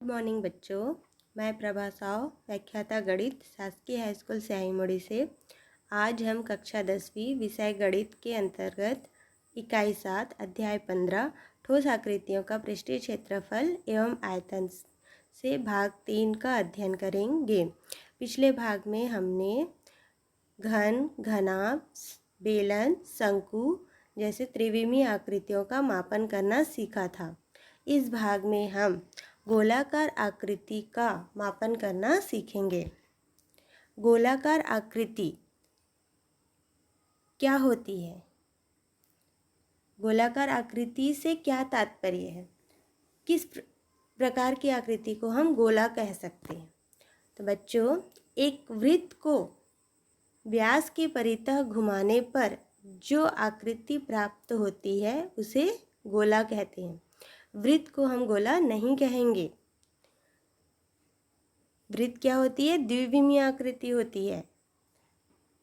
Good morning बच्चों। मैं प्रभा साव, व्याख्याता गणित, शासकीय हाई स्कूल स्याहीमुड़ी से। आज हम कक्षा 10वीं विषय गणित के अंतर्गत इकाई 7 अध्याय 15 ठोस आकृतियों का पृष्ठीय क्षेत्रफल एवं आयतन से भाग 3 का अध्ययन करेंगे। पिछले भाग में हमने घन, घनाभ, बेलन, शंकु जैसे त्रिविमीय आकृतियों का मापन करना सीखा था। इस भाग में हम गोलाकार आकृति का मापन करना सीखेंगे। गोलाकार आकृति क्या होती है? गोलाकार आकृति से क्या तात्पर्य है? किस प्रकार की आकृति को हम गोला कह सकते हैं? तो बच्चों, एक वृत्त को व्यास के परितः घुमाने पर जो आकृति प्राप्त होती है उसे गोला कहते हैं। वृत्त को हम गोला नहीं कहेंगे। वृत्त क्या होती है? द्विविमीय आकृति होती है।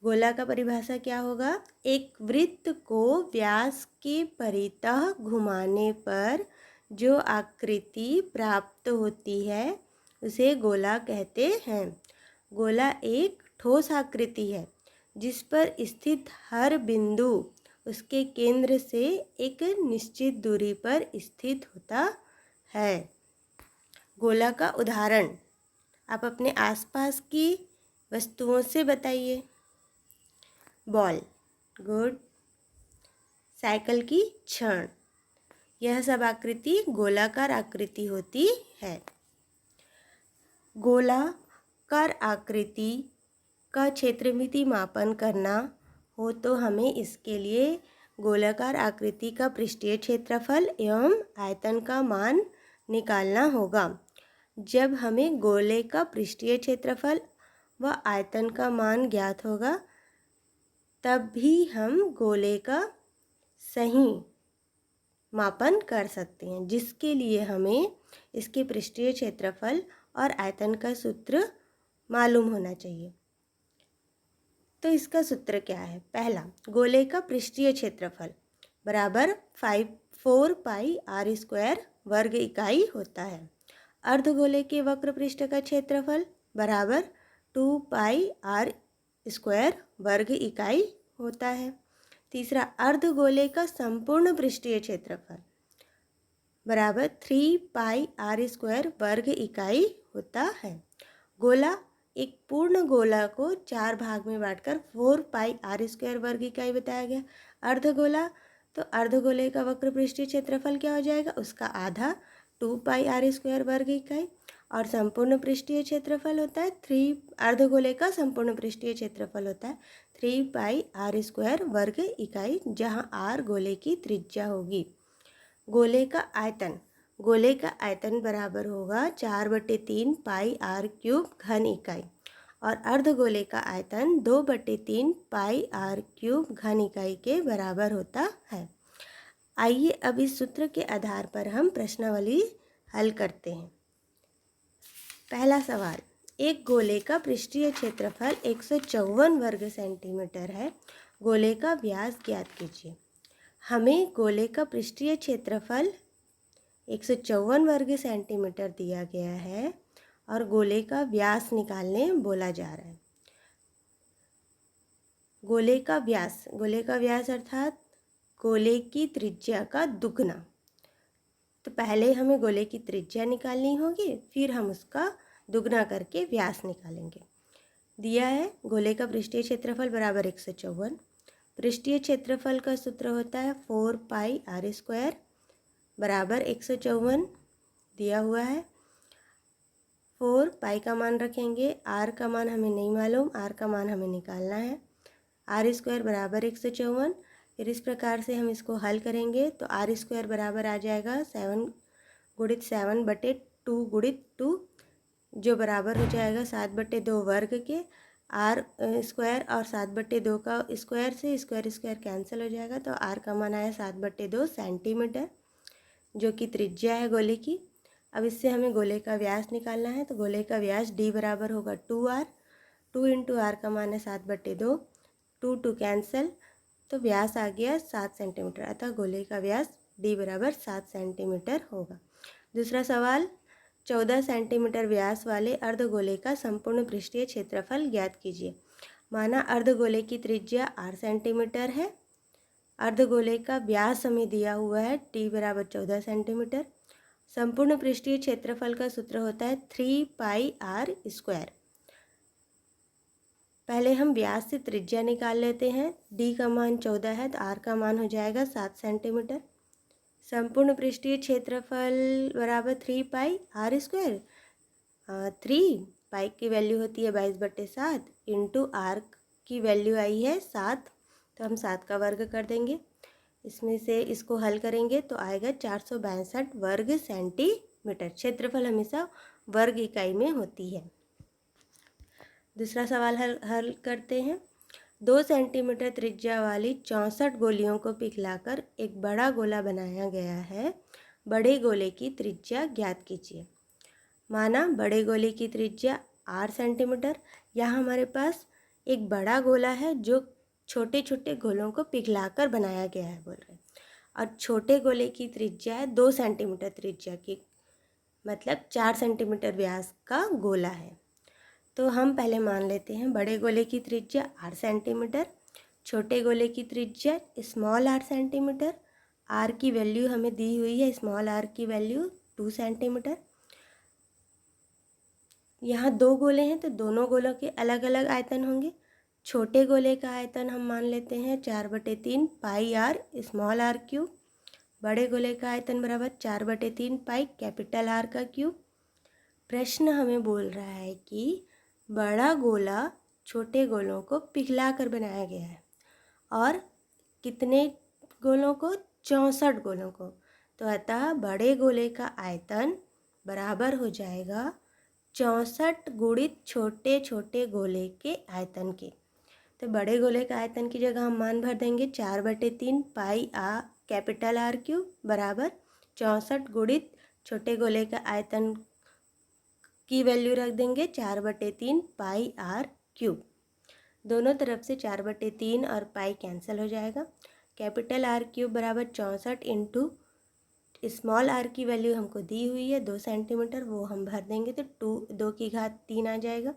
गोला का परिभाषा क्या होगा? एक वृत्त को व्यास के परितः घुमाने पर जो आकृति प्राप्त होती है उसे गोला कहते हैं। गोला एक ठोस आकृति है जिस पर स्थित हर बिंदु उसके केंद्र से एक निश्चित दूरी पर स्थित होता है। गोला का उदाहरण आप अपने आसपास की वस्तुओं से बताइए। Ball, good. साइकिल की छड़, यह सब आकृति गोलाकार आकृति होती है। गोलाकार आकृति का क्षेत्रमिति मापन करना हो तो हमें इसके लिए गोलाकार आकृति का पृष्ठीय क्षेत्रफल एवं आयतन का मान निकालना होगा। जब हमें गोले का पृष्ठीय क्षेत्रफल व आयतन का मान ज्ञात होगा तब भी हम गोले का सही मापन कर सकते हैं, जिसके लिए हमें इसके पृष्ठीय क्षेत्रफल और आयतन का सूत्र मालूम होना चाहिए। तो इसका सूत्र क्या है? पहला, गोले का पृष्ठीय क्षेत्रफल बराबर 4 पाई आर स्क्वायर वर्ग इकाई होता है। अर्धगोले के वक्र पृष्ठ का क्षेत्रफल बराबर 2 पाई आर स्क्वायर वर्ग इकाई होता है। तीसरा, अर्धगोले का संपूर्ण पृष्ठीय क्षेत्रफल बराबर 3 पाई आर स्क्वायर वर्ग इकाई होता है। गोला एक पूर्ण गोला को 4 भाग में बांटकर 4 पाई आर स्क्वायर वर्ग इकाई बताया गया। अर्धगोला, तो अर्धगोले का वक्र पृष्ठीय क्षेत्रफल क्या हो जाएगा? उसका आधा 2 पाई आर स्क्वायर वर्ग इकाई। और संपूर्ण पृष्ठीय क्षेत्रफल होता है 3, अर्धगोले का संपूर्ण पृष्ठीय क्षेत्रफल होता है 3 पाई आर स्क्वायर वर्ग इकाई, जहाँ आर गोले की त्रिज्या होगी। गोले का आयतन, गोले का आयतन बराबर होगा 4/3 पाई आर क्यूब घन इकाई और अर्धगोले का आयतन 2/3 पाई आर क्यूब घन इकाई के बराबर होता है। आइए अब इस सूत्र के आधार पर हम प्रश्नावली हल करते हैं। पहला सवाल, एक गोले का पृष्ठीय क्षेत्रफल 154 वर्ग सेंटीमीटर है। गोले का व्यास ज्ञात कीजिए। हमें गोले का पृष्ठीय क्षेत्रफल 154 वर्ग सेंटीमीटर दिया गया है और गोले का व्यास निकालने बोला जा रहा है। गोले का व्यास अर्थात गोले की त्रिज्या का दुगना। तो पहले हमें गोले की त्रिज्या निकालनी होगी, फिर हम उसका दुगना करके व्यास निकालेंगे। दिया है गोले का पृष्ठीय क्षेत्रफल बराबर 154। पृष्ठीय क्षेत्रफल का सूत्र होता है 4 पाई आर स्क्वायर बराबर 154 दिया हुआ है। 4 पाई का मान रखेंगे, आर का मान हमें नहीं मालूम, आर का मान हमें निकालना है। आर स्क्वायर बराबर 154। फिर इस प्रकार से हम इसको हल करेंगे तो आर स्क्वायर बराबर आ जाएगा 7 गुणित 7/2 गुणित 2, जो बराबर हो जाएगा 7/2 वर्ग के। आर स्क्वायर और 7/2 का स्क्वायर से स्क्वायर कैंसिल हो जाएगा, तो आर का मान आया 7/2 सेंटीमीटर, जो कि त्रिज्या है गोले की। अब इससे हमें गोले का व्यास निकालना है, तो गोले का व्यास डी बराबर होगा 2r। 2 इंटू आर का मान है 7/2, 2 कैंसिल, तो व्यास आ गया 7 सेंटीमीटर। अतः गोले का व्यास डी बराबर 7 सेंटीमीटर होगा। दूसरा सवाल, 14 सेंटीमीटर व्यास वाले अर्धगोले का संपूर्ण पृष्ठीय क्षेत्रफल ज्ञात कीजिए। माना अर्धगोले की त्रिज्या 8 सेंटीमीटर है। अर्धगोले का व्यास हमें दिया हुआ है t बराबर 14 सेंटीमीटर। संपूर्ण पृष्ठीय क्षेत्रफल का सूत्र होता है 3πr²। पहले हम व्यास से त्रिज्या निकाल लेते हैं। d का मान 14 है तो r का मान हो जाएगा 7 सेंटीमीटर। संपूर्ण पृष्ठीय क्षेत्रफल बराबर 3πr²। 3 पाई की वैल्यू होती है 22/7 इंटू r की वैल्यू आई है 7, तो हम 7 का वर्ग कर देंगे। इसमें से इसको हल करेंगे तो आएगा 462 वर्ग सेंटीमीटर। क्षेत्रफल हमेशा वर्ग इकाई में होती है। दूसरा सवाल हल करते हैं। 2 सेंटीमीटर त्रिज्या वाली 64 गोलियों को पिघलाकर एक बड़ा गोला बनाया गया है। बड़े गोले की त्रिज्या ज्ञात कीजिए। माना बड़े गोले की त्रिज्या 8 सेंटीमीटर। यहाँ हमारे पास एक बड़ा गोला है जो छोटे छोटे गोलों को पिघलाकर बनाया गया है बोल रहे हैं, और छोटे गोले की त्रिज्या है 2 सेंटीमीटर त्रिज्या की, मतलब 4 सेंटीमीटर व्यास का गोला है। तो हम पहले मान लेते हैं बड़े गोले की त्रिज्या 8 सेंटीमीटर, छोटे गोले की त्रिज्या स्मॉल 8 सेंटीमीटर। आर की वैल्यू हमें दी हुई है, स्मॉल आर की वैल्यू 2 सेंटीमीटर। यहाँ 2 गोले हैं तो दोनों गोलों के अलग अलग आयतन होंगे। छोटे गोले का आयतन हम मान लेते हैं 4/3 पाई आर स्मॉल आर क्यूब। बड़े गोले का आयतन बराबर 4/3 पाई कैपिटल आर का क्यूब। प्रश्न हमें बोल रहा है कि बड़ा गोला छोटे गोलों को पिघला कर बनाया गया है, और कितने गोलों को? 64 गोलों को। तो अतः बड़े गोले का आयतन बराबर हो जाएगा 64 गुणित छोटे छोटे गोले के आयतन के। तो बड़े गोले का आयतन की जगह हम मान भर देंगे 4/3 पाई कैपिटल आर क्यूब बराबर 64 गुणित छोटे गोले का आयतन की वैल्यू रख देंगे 4/3 पाई आर क्यूब। दोनों तरफ से 4/3 और पाई कैंसिल हो जाएगा। कैपिटल आर क्यूब बराबर 64 इंटू स्मॉल आर की वैल्यू हमको दी हुई है 2 सेंटीमीटर, वो हम भर देंगे तो 2 की घात 3 आ जाएगा।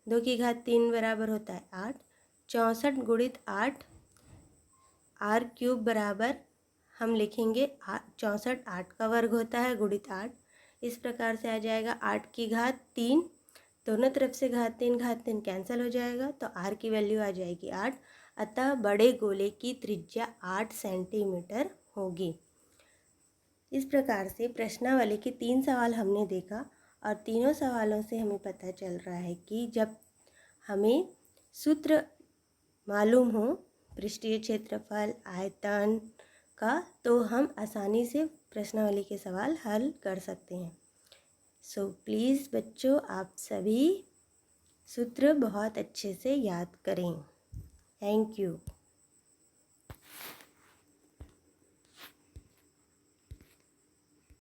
2 की घात 3 बराबर होता है 8। 64 गुणित 8 आर क्यूब बराबर हम लिखेंगे 64, 8 का वर्ग होता है गुणित 8। इस प्रकार से आ जाएगा 8 की घात 3, दोनों तरफ से घात 3 कैंसिल हो जाएगा तो आर की वैल्यू आ जाएगी 8। अतः बड़े गोले की त्रिज्या 8 सेंटीमीटर होगी। इस प्रकार से प्रश्नावली के 3 सवाल हमने देखा, और तीनों सवालों से हमें पता चल रहा है कि जब हमें सूत्र मालूम हो पृष्ठीय क्षेत्रफल आयतन का, तो हम आसानी से प्रश्नावली के सवाल हल कर सकते हैं। सो प्लीज़ बच्चों, आप सभी सूत्र बहुत अच्छे से याद करें। Thank you.